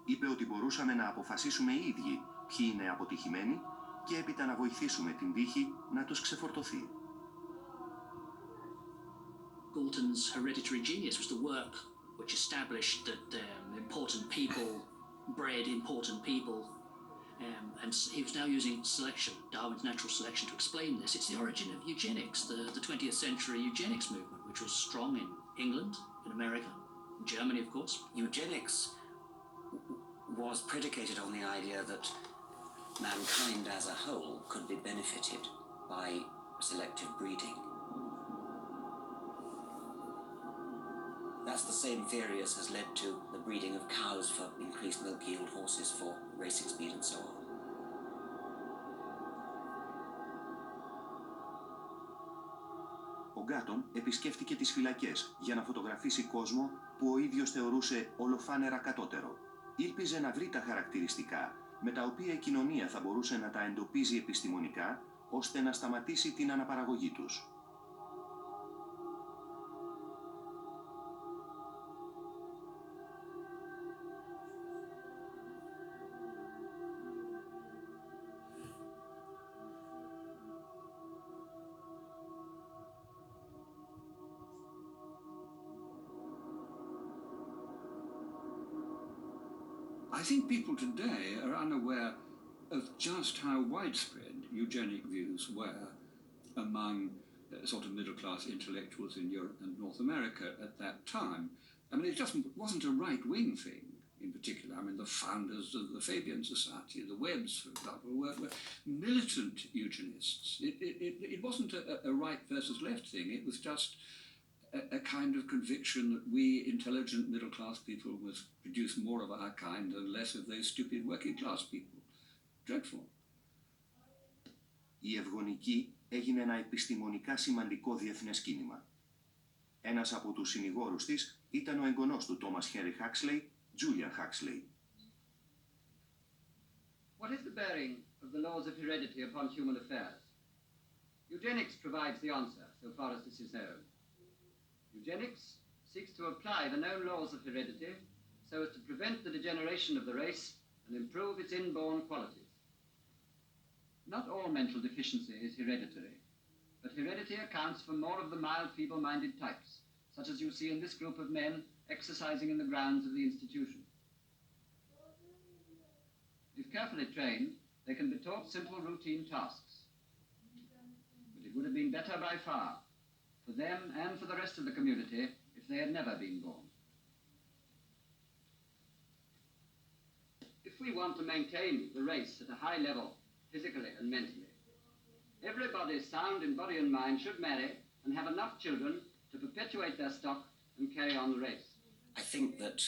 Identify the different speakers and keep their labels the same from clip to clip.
Speaker 1: είπε ότι μπορούσαμε να αποφασίσουμε οι ίδιοι ποιοι είναι αποτυχημένοι και έπειτα να βοηθήσουμε την τύχη να τους ξεφορτωθεί.
Speaker 2: Galton's hereditary genius was the work which established that important people bred important people, and he was now using selection, Darwin's natural selection, to explain this. It's the origin of eugenics, the 20th century eugenics movement, which was strong in England, in America, in Germany, of course.
Speaker 3: Eugenics was predicated on the idea that mankind as a whole could be benefited by selective breeding. That's the same theory as has led to the breeding of cows for increased milk yield, horses for racing speed and so on.
Speaker 1: Ο Γκάτον επισκέφτηκε τις φυλακές για να φωτογραφίσει κόσμο που ο ίδιος θεωρούσε ολοφάνερα κατώτερο. Ήλπιζε να βρει τα χαρακτηριστικά με τα οποία η κοινωνία θα μπορούσε να τα εντοπίζει επιστημονικά ώστε να σταματήσει την αναπαραγωγή τους.
Speaker 4: I think people today are unaware of just how widespread eugenic views were among sort of middle-class intellectuals in Europe and North America at that time. I mean, it just wasn't a right-wing thing in particular. I mean, the founders of the Fabian Society, the Webbs, for example, were militant eugenists. It wasn't a right versus left thing. It was just a kind of conviction that we intelligent middle-class people must produce more of our kind and less of those stupid working-class people. Dreadful.
Speaker 1: Η ευγονική έγινε ένα επιστημονικά σημαντικό διεθνές κίνημα. Ένας από τους συνηγόρους της ήταν ο εγγονός του Thomas Henry Huxley, Julian Huxley.
Speaker 5: What is the bearing of the laws of heredity upon human affairs? Eugenics provides the answer, so far as this is known. Eugenics seeks to apply the known laws of heredity so as to prevent the degeneration of the race and improve its inborn qualities. Not all mental deficiency is hereditary, but heredity accounts for more of the mild, feeble-minded types, such as you see in this group of men exercising in the grounds of the institution. If carefully trained, they can be taught simple routine tasks. But it would have been better by far for them and for the rest of the community if they had never been born. If we want to maintain the race at a high level, physically and mentally, everybody sound in body and mind should marry and have enough children to perpetuate their stock and carry on the race.
Speaker 3: I think that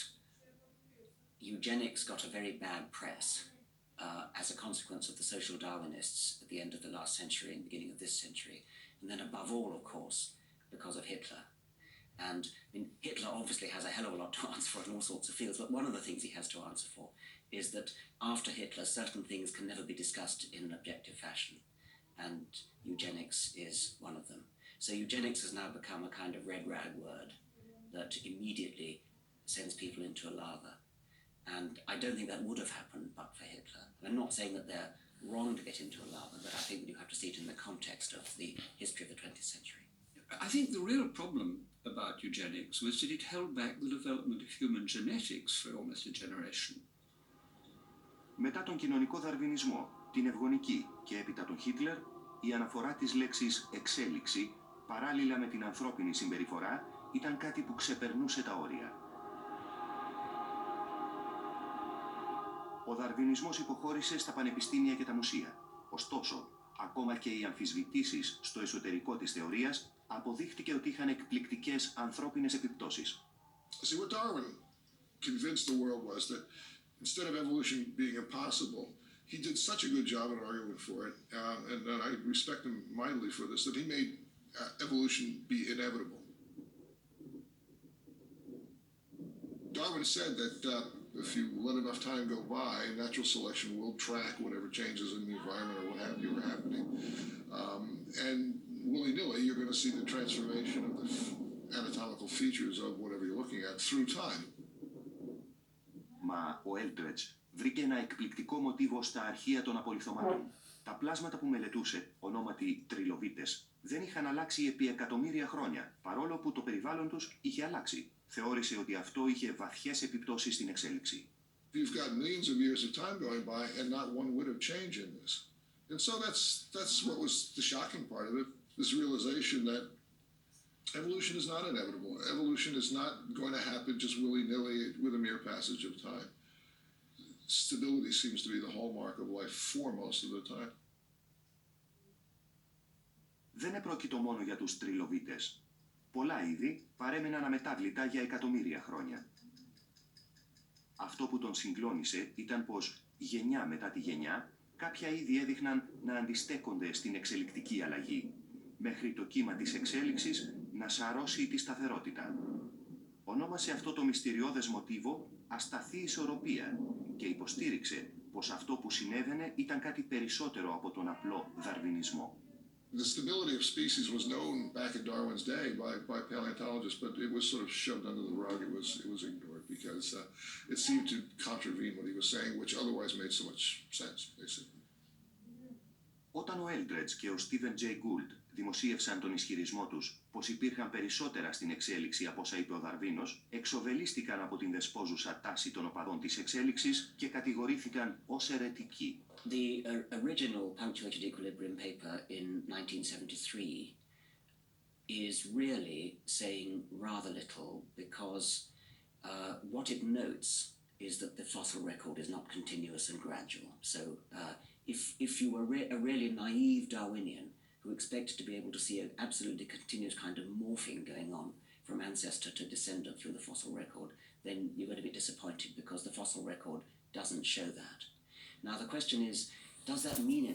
Speaker 3: eugenics got a very bad press as a consequence of the social Darwinists at the end of the last century and beginning of this century, and then above all, of course, because of Hitler. And I mean, Hitler obviously has a hell of a lot to answer for in all sorts of fields, but one of the things he has to answer for is that after Hitler, certain things can never be discussed in an objective fashion, and eugenics is one of them. So eugenics has now become a kind of red rag word that immediately sends people into a lather. And I don't think that would have happened but for Hitler. And I'm not saying that they're wrong to get into a lather, but I think that you have to see it in the context of the history of the 20th century.
Speaker 4: I think the real problem about eugenics was that it held back the development of human genetics for almost a generation.
Speaker 1: Μετά τον κοινωνικό δαρβινισμό, την ευγονική και έπειτα τον Χίτλερ, η αναφορά της λέξης εξέλιξη, παράλληλα με την ανθρώπινη συμπεριφορά, ήταν κάτι που ξεπερνούσε τα όρια. Ο δαρβινισμός υποχώρησε στα πανεπιστήμια και τα μουσεία. Ωστόσο, ακόμα και οι αμφισβητήσεις στο εσωτερικό της θεωρίας αποδείχτηκε ότι είχαν εκπληκτικές ανθρώπινες επιπτώσεις.
Speaker 6: See, what Darwin convinced the world was that instead of evolution being impossible, he did such a good job at arguing for it, and I respect him mightily for this, that he made evolution be inevitable. Darwin said that if you let enough time go by, natural selection will track whatever changes in the environment or what have you are happening. And willy-nilly, you're going to see the transformation of the anatomical features of whatever you're looking at through time.
Speaker 1: Μα ο Έλτρετζ βρήκε ένα εκπληκτικό μοτίβο στα αρχεία των απολιθωμάτων. Τα πλάσματα που μελετούσε, ονόματι τριλοβίτες, δεν είχαν αλλάξει επί εκατομμύρια χρόνια, παρόλο που το περιβάλλον τους είχε αλλάξει. Θεώρησε ότι αυτό είχε βαθιές επιπτώσεις στην εξέλιξη.
Speaker 6: You've got millions of years of time going by and not one whit of change in this. And so that's what was the shocking part of it, this realization that evolution is not inevitable. Evolution is not going to happen just willy-nilly with a mere passage of time. Stability seems to be the hallmark of life for most of the time.
Speaker 1: Δεν επρόκειτο μόνο για τους τριλοβίτες. Πολλά είδη παρέμειναν αμετάβλητα για εκατομμύρια χρόνια. Αυτό που τον συγκλώνησε ήταν πως γενιά μετά τη γενιά κάποια είδη έδειχναν να αντιστέκονται στην εξελικτική αλλαγή, μέχρι το κύμα της εξέλιξης να σαρώσει τη σταθερότητα. Ονόμασε αυτό το μυστηριώδες μοτίβο ασταθή ισορροπία και υποστήριξε πως αυτό που συνέβαινε ήταν κάτι περισσότερο από τον απλό δαρβινισμό.
Speaker 6: The stability of species was known back in Darwin's day by paleontologists, but it was sort of shoved under the rug. It was ignored because it seemed to contravene what he was saying, which otherwise made so much sense, basically.
Speaker 1: Όταν ο Έλτρετζ και ο Στίβεν Τζέι Γκούλτ δημοσίευσαν τον ισχυρισμό τους πως υπήρχαν περισσότερα στην εξέλιξη από όσα είπε ο Δαρβίνος, εξοβελίστηκαν από την δεσπόζουσα τάση των οπαδών της εξέλιξης και κατηγορήθηκαν ως αιρετικοί.
Speaker 3: The original punctuated equilibrium paper in 1973 is really saying rather little because what it notes is that the fossil record is not continuous and gradual. So if you were a really naive Darwinian who expected to be able to see an absolutely continuous kind of morphing going on from ancestor to descendant through the fossil record, then you're going to be disappointed because the fossil record doesn't show that. Now the question is, does that mean anything?